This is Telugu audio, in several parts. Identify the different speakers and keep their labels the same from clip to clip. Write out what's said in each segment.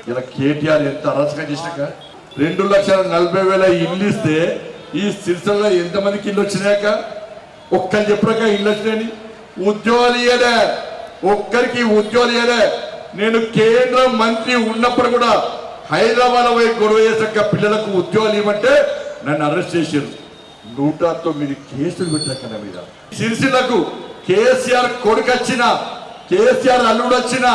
Speaker 1: ఇలా కేటీఆర్ ఎంత అరాచకం చేసినాక 2,40,000 ఇల్లు ఇస్తే ఈ సిరిసిల్లలో ఎంతమందికి ఇల్లు వచ్చినాక ఒక్కరు చెప్పాక ఇల్లు వచ్చినాయని ఉద్యోగాలు ఇయ్యలే, ఒక్కరికి ఉద్యోగాలు ఇయ్యలే. నేను కేంద్ర మంత్రి ఉన్నప్పుడు కూడా హైదరాబాద్ పోయి గొడవ చేసాక పిల్లలకు ఉద్యోగాలు ఇవ్వమంటే నన్ను అరెస్ట్ చేశారు. 109 కేసులు పెట్టాక నా మీద. సిరిసిల్లకు కేసీఆర్ కొడుకు వచ్చినా, కేసీఆర్ అల్లుడు వచ్చినా,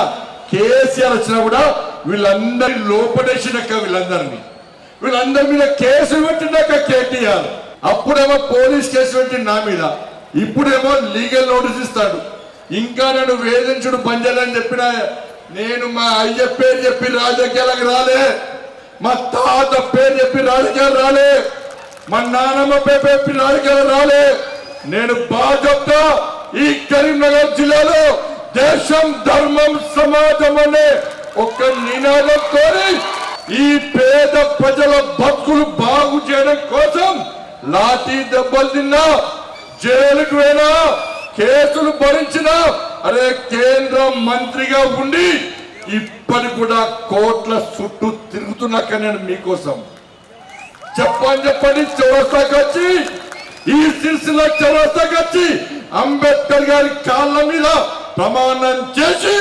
Speaker 1: కేసీఆర్ వచ్చినా కూడా వీళ్ళందరి లోపడేసినాక వీళ్ళందరి మీద కేసు పెట్టినాక కేటీఆర్ అప్పుడేమో పోలీస్ కేసు పెట్టి నా మీద, ఇప్పుడేమో లీగల్ నోటీస్ ఇస్తాడు. ఇంకా నేను వేధించుడు బంజాలని చెప్పిన నేను మా అయ్య పేరు చెప్పి రాజకీయాలకు రాలే, మా తాత పేరు చెప్పి రాజకీయాలు రాలే, మా నాన్నమ్మ పేరు చెప్పి రాజకీయాలు రాలే. నేను భాజపా ఈ కరీంనగర్ జిల్లాలో దేశం ధర్మం సమాజం అనే ఒక నినాదంతో ఈ పేద ప్రజల బతుకులు బాగు చేయడం కోసం లాఠీ దెబ్బలు తిన్నా, జైలుకు పోయినా, కేసులు భరించినా, అరే కేంద్ర మంత్రిగా ఉండి ఇప్పటి కూడా కోట్ల చుట్టూ తిరుగుతున్నాక నేను మీకోసం చెప్పండి చౌరస్తాకి వచ్చి, ఈ సిరిసిల్ల చౌరస్తాకి వచ్చి అంబేద్కర్ గారి కాళ్ళ మీద ప్రమాణం చేసి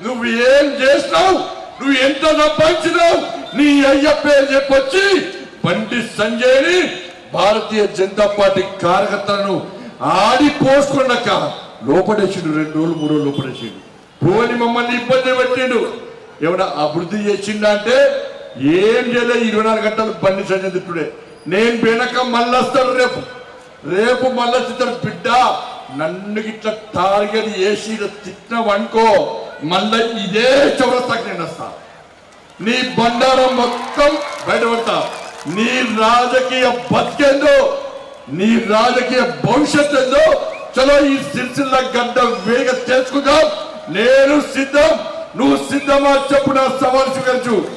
Speaker 1: నువ్వు ఏం చేసినావు, నువ్వు ఎంత సంపాదించినావు, నీ అయ్య పేరు చెప్పొచ్చి బండి సంజయ్ని భారతీయ జనతా పార్టీ కార్యకర్తలను ఆడిపోసుకున్నాక లోపడేసిండు. 2 రోజులు 3 రోజులు లోపడేసిండు. పోని మమ్మల్ని ఇబ్బంది పెట్టిండు. ఏమన్నా అభివృద్ధి చేసిండా అంటే ఏం చేయలేదు. 24 గంటలు బండి సంజయ్ తిట్టుడే. నేను వెనక మళ్ళీ వస్తాడు, రేపు మళ్ళీ తిట్టాడు. బిడ్డ నన్ను ఇట్లా టార్గెట్ చేసి తిట్టినవనుకో మళ్ళీ ఇదే చౌరస్తాకి నేను వస్తా, నీ బండారం మొత్తం బయటపడతా. నీ రాజకీయ బతికేందో, నీ రాజకీయ భవిష్యత్ ఏందో చలో ఈ సిరిసిల్ల గడ్డ వేగ తెలుసుకుందాం. నేను సిద్ధం, నువ్వు సిద్ధమా చెప్పు, నా సవాల్ స్వీకరించు.